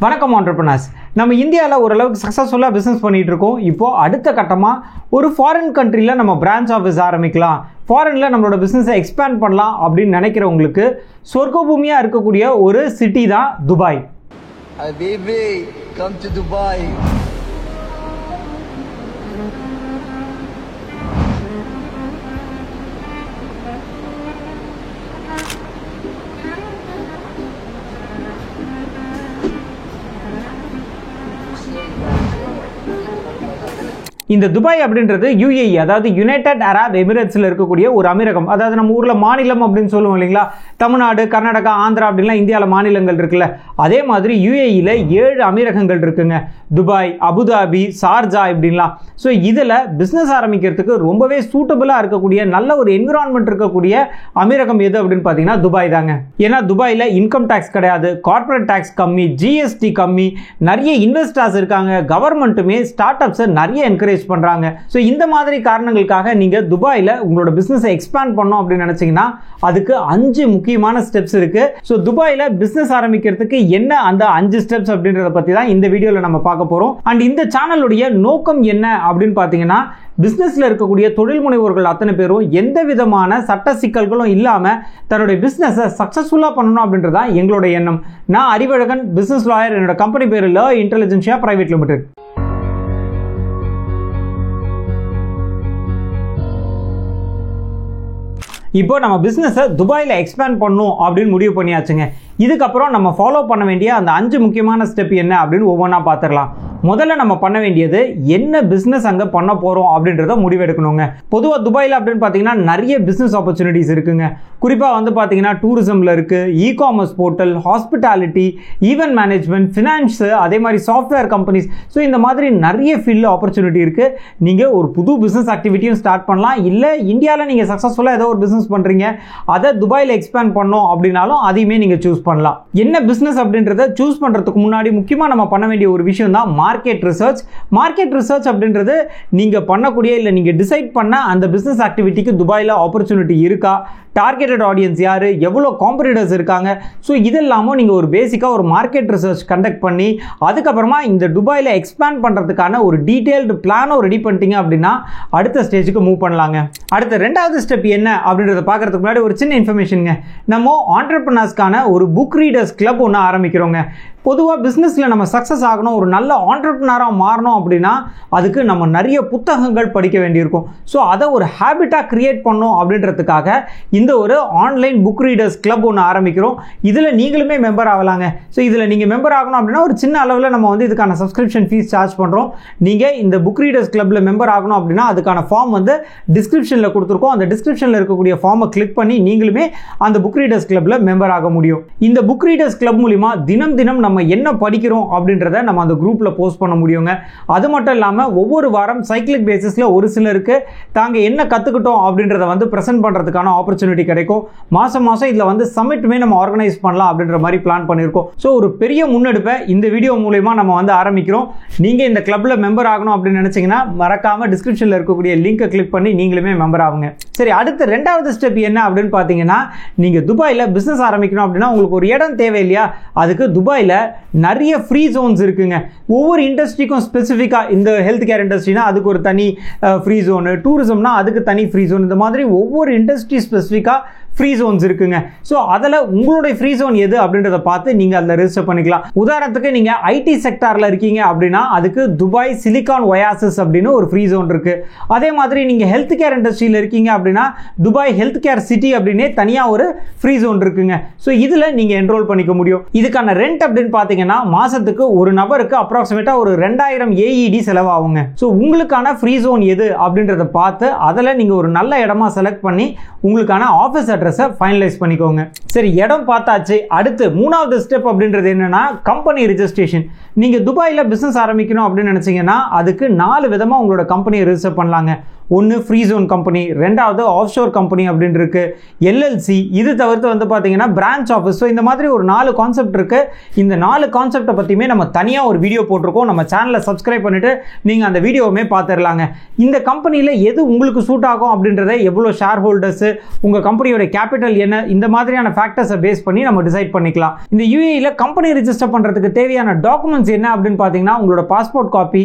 வணக்கம் entrepreneurs. நம்ம இந்தியால ஓரளவுக்கு சக்சஸ்ஃபுல்லா பிசினஸ் பண்ணிட்டு இருக்கோம். இப்போ அடுத்த கட்டமா ஒரு ஃபாரின் கண்ட்ரில நம்ம பிரான்ச் ஆபீஸ் ஆரம்பிக்கலாம். ஃபாரின்ல நம்மளோட பிசினஸை எக்ஸ்பேண்ட் பண்ணலாம் அப்படின்னு நினைக்கிறவங்களுக்கு சொர்க்க பூமியா இருக்கக்கூடிய ஒரு சிட்டி தான் Dubai. Habibi, come to Dubai. இந்த துபாய் அப்படின்றது UAE அதாவது யுனைடெட் அரப் எமிரேட்ஸ்ல இருக்கக்கூடிய ஒரு அமீரகம். அதாவது நம்ம ஊர்ல மாநிலம் அப்படின்னு சொல்லுவோம் இல்லைங்களா, தமிழ்நாடு, கர்நாடகா, ஆந்திரா அப்படின்லாம் இந்தியாவில் மாநிலங்கள் இருக்குல்ல, அதே மாதிரி UAEல 7 அமீரகங்கள் இருக்குங்க. துபாய், அபுதாபி, சார்ஜா இப்படின்லாம். ஸோ இதில் பிஸ்னஸ் ஆரம்பிக்கிறதுக்கு ரொம்பவே சூட்டபுளாக இருக்கக்கூடிய நல்ல ஒரு என்விரான்மெண்ட் இருக்கக்கூடிய அமீரகம் எது அப்படின்னு பார்த்தீங்கன்னா துபாய் தாங்க. ஏன்னா துபாயில் இன்கம் டேக்ஸ் கிடையாது, கார்பரேட் டேக்ஸ் கம்மி, GST கம்மி, நிறைய இன்வெஸ்டர்ஸ் இருக்காங்க, கவர்மெண்ட்டுமே ஸ்டார்ட் அப்ஸை நிறைய என்கரேஜ் பண்றாங்க. சோ இந்த மாதிரி காரணங்களுக்காக நீங்க துபாயில உங்களோட பிசினஸ் எக்ஸ்பேண்ட் பண்ணனும் அப்படி நினைச்சீங்கன்னா அதுக்கு 5 முக்கியமான ஸ்டெப்ஸ் இருக்கு. சோ துபாயில பிசினஸ் ஆரம்பிக்கிறதுக்கு என்ன அந்த 5 ஸ்டெப்ஸ் அப்படின்றத பத்தி தான் இந்த வீடியோல நம்ம பார்க்க போறோம். அண்ட் இந்த சேனலுடைய நோக்கம் என்ன அப்படின்னு பாத்தீங்கன்னா, பிசினஸ்ல இருக்கக்கூடிய தொழில் முனைவோர்கள் அத்தனை பேரும் எந்த விதமான சட்ட சிக்கல்களும் இல்லாம தன்னுடைய பிசினஸை சக்சஸ்ஃபுல்லா பண்ணணும் அப்படின்றதா எங்களோட எண்ணம். நான் அறிவழகன், பிசினஸ் லாயர். என்னோட கம்பெனி பேரு ல இன்டெலிஜென்சியா பிரைவேட் லிமிடெட். இப்போ நம்ம பிசினஸை துபாயில் எக்ஸ்பேண்ட் பண்ணணும் அப்படின்னு முடிவு பண்ணியாச்சுங்க. இதுக்கப்புறம் நம்ம ஃபாலோ பண்ண வேண்டிய அந்த 5 முக்கியமான ஸ்டெப் என்ன அப்படின்னு ஒவ்வொன்றா பார்த்துடலாம். முதல்ல நம்ம பண்ண வேண்டியது என்ன பிசினஸ் அங்கே பண்ண போகிறோம் அப்படின்றத முடிவெடுக்கணுங்க. பொதுவாக துபாயில் அப்படின்னு பார்த்தீங்கன்னா நிறைய பிஸ்னஸ் ஆப்பர்ச்சுனிட்டிஸ் இருக்குங்க. குறிப்பாக வந்து பார்த்தீங்கன்னா டூரிசமில் இருக்குது, e-commerce portal, hospitality, event management, finance, அதே மாதிரி சாஃப்ட்வேர் கம்பெனிஸ். ஸோ இந்த மாதிரி நிறைய ஃபீல்டில் ஆப்பர்ச்சுனிட்டி இருக்குது. நீங்கள் ஒரு புது பிஸ்னஸ் ஆக்டிவிட்டியும் ஸ்டார்ட் பண்ணலாம். இல்லை இந்தியாவில் நீங்கள் சக்ஸஸ்ஃபுல்லாக ஏதோ ஒரு பிஸ்னஸ் பண்ணுறீங்க, அதை துபாயில் எக்ஸ்பேண்ட் பண்ணோம் அப்படின்னாலும் அதையுமே நீங்கள் சூஸ் பண்ணலாம். என்ன பிஸ்னஸ் அப்படின்றத சூஸ் பண்ணுறதுக்கு முன்னாடி முக்கியமாக நம்ம பண்ண வேண்டிய ஒரு விஷயம் தான் மார்க்கெட் ரிசர்ச். மார்க்கெட் ரிசர்ச் அப்படின்றது நீங்க பண்ணக்கூடிய இல்லை நீங்க டிசைட் பண்ண அந்த பிசினஸ் ஆக்டிவிட்டிக்கு துபாயில் ஆப்பர்ச்சுனிட்டி இருக்கா, டார்கெட்டட் ஆடியன்ஸ் யாரு, எவ்வளோ காம்படிட்டர்ஸ் இருக்காங்க. ஸோ இதெல்லாமும் நீங்கள் ஒரு பேசிக்காக ஒரு மார்க்கெட் ரிசர்ச் கண்டக்ட் பண்ணி அதுக்கப்புறமா இந்த துபாயில் எக்ஸ்பேண்ட் பண்ணுறதுக்கான ஒரு டீட்டெயில்டு பிளானோ ரெடி பண்ணிட்டீங்க அப்படின்னா அடுத்த ஸ்டேஜுக்கு மூவ் பண்ணலாங்க. அடுத்த 2வது ஸ்டெப் என்ன அப்படின்றத பார்க்கறதுக்கு முன்னாடி ஒரு சின்ன இன்ஃபர்மேஷனுங்க. நம்ம ஆண்டர்பிரனர்ஸ்க்கான ஒரு புக் ரீடர்ஸ் கிளப் ஒன்று ஆரம்பிக்கிறோங்க. பொதுவாக பிஸ்னஸில் நம்ம சக்ஸஸ் ஆகணும், ஒரு நல்ல ஆண்டர்பிரனராக மாறணும் அப்படின்னா அதுக்கு நம்ம நிறைய புத்தகங்கள் படிக்க வேண்டியிருக்கும். ஸோ அதை ஒரு ஹேபிட்டாக கிரியேட் பண்ணணும் அப்படின்றதுக்காக இந்த ஒரு ஆன்லைன் புக் ரீடர்ஸ் கிளப் ஒன்று ஆரம்பிக்கிறோம். இதில் நீங்களுமே மெம்பர் ஆகலாங்க. ஸோ இதில் நீங்கள் மெம்பர் ஆகணும் அப்படின்னா ஒரு சின்ன அளவில் நம்ம வந்து இதுக்கான சப்ஸ்கிரிப்ஷன் ஃபீஸ் சார்ஜ் பண்ணுறோம். நீங்கள் இந்த புக் ரீடர்ஸ் கிளப்பில் மெம்பர் ஆகணும் அப்படின்னா அதுக்கான ஃபார்ம் வந்து டிஸ்கிரிப்ஷனில் கொடுத்துருக்கோம். அந்த டிஸ்கிரிப்ஷனில் இருக்கக்கூடிய ஃபார்மை கிளிக் பண்ணி நீங்களுமே அந்த புக் ரீடர்ஸ் கிளப்பில் மெம்பர் ஆக முடியும். இந்த புக் ரீடர்ஸ் கிளப் மூலிமா தினம் தினம் நம்ம என்ன படிக்கிறோம் அப்படின்றத நம்ம அந்த குரூப்ல போஸ்ட் பண்ண முடியுங்க. அது மட்டும் இல்லாம ஒவ்வொரு வாரம் சைக்கிளிக் பேசிஸ்ல ஒரு சிலருக்கு தாங்க என்ன கத்துக்கிட்டோம் அப்படின்றத வந்து பிரசன்ட் பண்றதுக்கான ஆப்பர்ச்சுனிட்டி கிடைக்கும். மாசம் மாசம் இதுல வந்து சமிட்மே நம்ம ஆர்கனைஸ் பண்ணலாம் அப்படின்ற மாதிரி பிளான் பண்ணியிருக்கோம். ஸோ ஒரு பெரிய முன்னெடுப்பை இந்த வீடியோ மூலமா நம்ம வந்து ஆரம்பிக்கிறோம். நீங்க இந்த கிளப்ல மெம்பர் ஆகணும் அப்படின்னு நினைச்சீங்கன்னா மறக்காம டிஸ்கிரிப்ஷன்ல இருக்கக்கூடிய லிங்கை கிளிக் பண்ணி நீங்களுமே மெம்பர் ஆகுங்க. சரி, அடுத்த 2வது ஸ்டெப் என்ன அப்படின்னு பாத்தீங்கன்னா, நீங்க துபாயில பிசினஸ் ஆரம்பிக்கணும் அப்படின்னா உங்களுக்கு ஒரு இடம் தேவை இல்லையா? அதுக்கு துபாயில நிறைய ஃப்ரீ ஜோன்ஸ் இருக்குங்க. ஒவ்வொரு இண்டஸ்ட்ரிக்கும் ஸ்பெசிஃபிக்காக, இந்த ஹெல்த் கேர் இண்டஸ்ட்ரினா அதுக்கு ஒரு தனி ஃப்ரீ ஜோனு, டூரிசம்னா அதுக்கு தனி ஃப்ரீ ஜோன், இந்த மாதிரி ஒவ்வொரு இண்டஸ்ட்ரி ஸ்பெசிஃபிக்காக ஃப்ரீ ஜோன்ஸ் இருக்குங்க. ஸோ அதில் உங்களுடைய ஃப்ரீ ஜோன் எது அப்படின்றத பார்த்து நீங்கள் அதில் ரெஜிஸ்டர் பண்ணிக்கலாம். உதாரணத்துக்கு நீங்கள் ஐடி செக்டாரில் இருக்கீங்க அப்படின்னா அதுக்கு துபாய் சிலிகான் ஒயாசிஸ் அப்படின்னு ஒரு ஃப்ரீ ஜோன் இருக்கு. அதே மாதிரி நீங்கள் ஹெல்த் கேர் இண்டஸ்ட்ரியில் இருக்கீங்க அப்படின்னா துபாய் ஹெல்த் கேர் சிட்டி அப்படின்னே தனியாக ஒரு ஃப்ரீ ஜோன் இருக்குங்க. ஸோ இதில் நீங்கள் என்ரோல் பண்ணிக்க முடியும். இதுக்கான ரெண்ட் அப்படின்னு பார்த்தீங்கன்னா மாசத்துக்கு ஒரு நபருக்கு அப்ராக்சிமேட்டா ஒரு 2000 AED செலவாகுங்க. ஸோ உங்களுக்கான ஃப்ரீ ஜோன் எது அப்படின்றத பார்த்து அதில் நீங்கள் ஒரு நல்ல இடமா செலக்ட் பண்ணி உங்களுக்கான ஆஃபீஸ் அட்ரஸை ஃபைனலைஸ் பண்ணிக்கோங்க. சரி, இடம் பார்த்தாச்சு. அடுத்து 3வது ஸ்டெப் அப்படின்றது என்னன்னா கம்பெனி ரிஜிஸ்ட்ரேஷன். நீங்க துபாயில பிசினஸ் ஆரம்பிக்கணும் அப்படின்னு நினைச்சீங்கன்னா அதுக்கு 4 விதமா உங்களோட கம்பெனியை ரெஜிஸ்டர் பண்ணலாங்க. ஒன்று ஃப்ரீ ஜோன் கம்பெனி, ரெண்டாவது ஆஃப் ஷோர் கம்பெனி அப்படின்னு இருக்கு, எல்எல்சி, இது தவிர்த்து வந்து பார்த்தீங்கன்னா பிரான்ச் ஆஃபீஸ். ஸோ இந்த மாதிரி ஒரு 4 கான்செப்ட் இருக்கு. இந்த 4 கான்செப்டை பற்றியுமே நம்ம தனியாக ஒரு வீடியோ போட்டிருக்கோம். நம்ம சேனலை சப்ஸ்கிரைப் பண்ணிட்டு நீங்கள் அந்த வீடியோவுமே பார்த்துடலாங்க. இந்த கம்பெனியில் எது உங்களுக்கு சூட் ஆகும் அப்படின்றத, எவ்வளோ ஷேர் ஹோல்டர்ஸ், உங்கள் கம்பெனியோட கேபிட்டல் என்ன, இந்த மாதிரியான ஃபேக்டர்ஸை பேஸ் பண்ணி நம்ம டிசைட் பண்ணிக்கலாம். இந்த யூஏஇல கம்பெனி ரிஜிஸ்டர் பண்ணுறதுக்கு தேவையான டாக்குமெண்ட்ஸ் என்ன அப்படின்னு பார்த்தீங்கன்னா, உங்களோட passport copy,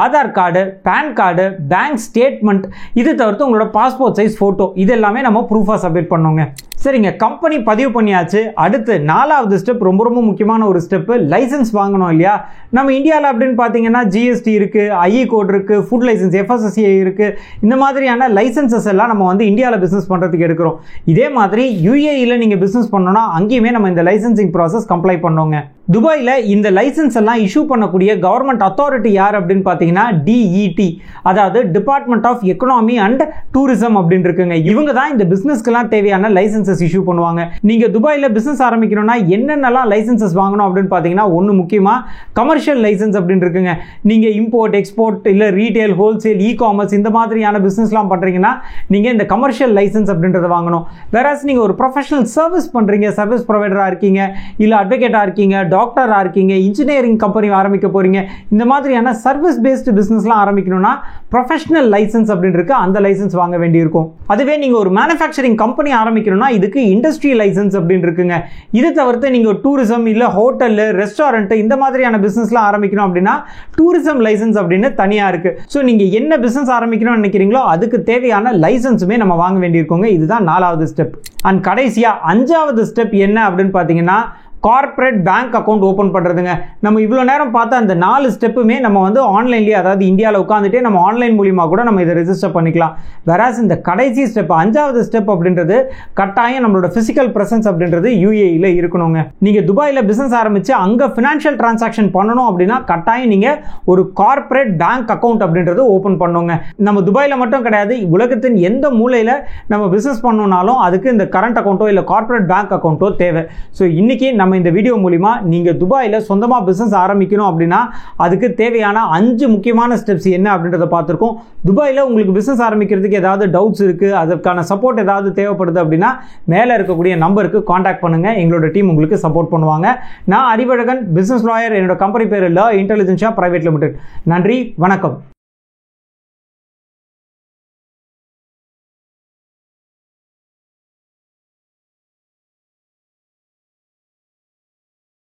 Aadhaar card, PAN card, bank statement, இது தவிர்த்து உங்களோட பாஸ்போர்ட் சைஸ் ஃபோட்டோ, இது எல்லாமே நம்ம ப்ரூஃபாக சப்மிட் பண்ணுவோங்க. சரிங்க, கம்பெனி பதிவு பண்ணியாச்சு. அடுத்து 4வது ஸ்டெப், ரொம்ப ரொம்ப முக்கியமான ஒரு ஸ்டெப்பு, லைசன்ஸ் வாங்கணும் இல்லையா? நம்ம இந்தியாவில் அப்படின்னு பார்த்தீங்கன்னா ஜிஎஸ்டி இருக்குது, ஐஇ கோட் இருக்குது, ஃபுட் லைசன்ஸ், எஃப்எஸ்எஸ்சிஐ இருக்குது. இந்த மாதிரியான லைசன்சஸ் எல்லாம் நம்ம வந்து இந்தியாவில் பிஸ்னஸ் பண்ணுறதுக்கு எடுக்கிறோம். இதே மாதிரி யுஏஇயில் நீங்கள் பிஸ்னஸ் பண்ணோன்னா அங்கேயுமே நம்ம இந்த லைசன்சிங் ப்ராசஸ் கம்ப்ளை பண்ணோங்க. துபாயில் இந்த லைசன்ஸ் எல்லாம் இஷ்யூ பண்ணக்கூடிய கவர்மெண்ட் அத்தாரிட்டி யார் அப்படின்னு பார்த்தீங்கன்னா டிஇடி, அதாவது department of economy and tourism அப்படின்னு இருக்குங்க. இவங்க தான் இந்த பிஸ்னஸ்க்கெல்லாம் தேவையான லைசன்சஸ் இஷ்யூ பண்ணுவாங்க. நீங்கள் துபாயில் பிஸ்னஸ் ஆரம்பிக்கணும்னா என்னென்னலாம் லைசன்சஸ் வாங்கணும் அப்படின்னு பார்த்தீங்கன்னா, ஒன்று முக்கியமாக கமர்ஷியல் லைசன்ஸ் அப்படின்னு இருக்குங்க. நீங்கள் இம்போர்ட், எக்ஸ்போர்ட், இல்லை ரீட்டைல், ஹோல்சேல், இ காமர்ஸ், இந்த மாதிரியான பிஸ்னஸ்லாம் பண்ணுறீங்கன்னா நீங்கள் இந்த கமர்ஷியல் லைசன்ஸ் அப்படின்றத வாங்கணும். வேறாஸ் நீங்கள் ஒரு ப்ரொஃபஷனல் சர்வீஸ் பண்ணுறீங்க, சர்வீஸ் ப்ரொவைடராக இருக்கீங்க, இல்லை அட்வொகேட்டாக இருக்கீங்க, டாக்டராக இருக்கீங்க, இன்ஜினியரிங் கம்பெனி ஆரம்பிக்க போறீங்க, இந்த மாதிரியான சர்வீஸ் பேஸ்டு பிசினஸ்லாம் ஆரம்பிக்கணும்னா ப்ரொஃபஷனல் லைசன்ஸ் அப்படின்னு இருக்கு, அந்த லைசன்ஸ் வாங்க வேண்டியிருக்கும். அதுவே நீங்க ஒரு மேனுஃபேக்சரிங் கம்பெனி ஆரம்பிக்கணும்னா இதுக்கு இண்டஸ்ட்ரி லைசன்ஸ் அப்படின்னு இருக்குங்க. இது தவிர்த்து நீங்க டூரிசம், இல்ல ஹோட்டல், ரெஸ்டாரண்ட், இந்த மாதிரியான பிசினஸ்லாம் ஆரம்பிக்கணும் அப்படின்னா டூரிசம் லைசன்ஸ் அப்படின்னு தனியா இருக்கு. ஸோ நீங்க என்ன பிசினஸ் ஆரம்பிக்கணும்னு நினைக்கிறீங்களோ அதுக்கு தேவையான லைசன்ஸுமே நம்ம வாங்க வேண்டியிருக்கோங்க. இதுதான் 4வது ஸ்டெப். அண்ட் கடைசியா 5வது ஸ்டெப் என்ன அப்படின்னு பார்த்தீங்கன்னா, கார்ப்பரேட் பேங்க் அக்கௌண்ட் ஓப்பன் பண்ணுறதுங்க. நம்ம இவ்வளோ நேரம் பார்த்தா அந்த 4 ஸ்டெப்புமே நம்ம வந்து ஆன்லைன்லேயே, அதாவது இந்தியாவில் உட்காந்துட்டே நம்ம ஆன்லைன் மூலியமாக கூட நம்ம இதை ரெஜிஸ்டர் பண்ணிக்கலாம். வேறாஸ் இந்த கடைசி ஸ்டெப், 5வது ஸ்டெப் அப்படின்றது கட்டாயம் நம்மளோட ஃபிசிக்கல் ப்ரெசன்ஸ் அப்படின்றது யூஏஇல இருக்கணுங்க. நீங்கள் துபாயில் பிஸ்னஸ் ஆரம்பித்து அங்கே ஃபினான்ஷியல் டிரான்சாக்ஷன் பண்ணணும் அப்படின்னா கட்டாயம் நீங்கள் ஒரு கார்ப்பரேட் பேங்க் அக்கௌண்ட் அப்படின்றது ஓப்பன் பண்ணுங்க. நம்ம துபாயில் மட்டும் கிடையாது, உலகத்தின் எந்த மூலையில் நம்ம பிஸ்னஸ் பண்ணணும்னாலும் அதுக்கு இந்த கரண்ட் அக்கௌண்ட்டோ இல்லை கார்ப்பரேட் பேங்க் அக்கௌண்ட்டோ தேவை. ஸோ இன்னைக்கு நம்ம இந்த வீடியோ மூலமா நீங்க துபாயில சொந்தமா பிசினஸ் ஆரம்பிக்கணும் அப்படின்னா அதுக்கு தேவையான 5 முக்கியமான ஸ்டெப்ஸ் என்ன அப்படின்றத பார்த்திருக்கோம். துபாயில உங்களுக்கு பிசினஸ் ஆரம்பிக்கிறதுக்கு ஏதாவது டவுட்ஸ் இருக்கு, அதற்கான சப்போர்ட் ஏதாவது தேவைப்படுது அப்படின்னா மேல இருக்கக்கூடிய நம்பருக்கு காண்டாக்ட் பண்ணுங்க. எங்களோட டீம் உங்களுக்கு சப்போர்ட் பண்ணுவாங்க. நான் அறிவழகன், பிசினஸ் லாயர். என்னோட கம்பெனி பேர் லா இன்டெலிஜென்ஷியா பிரைவேட் லிமிடெட். நன்றி, வணக்கம்.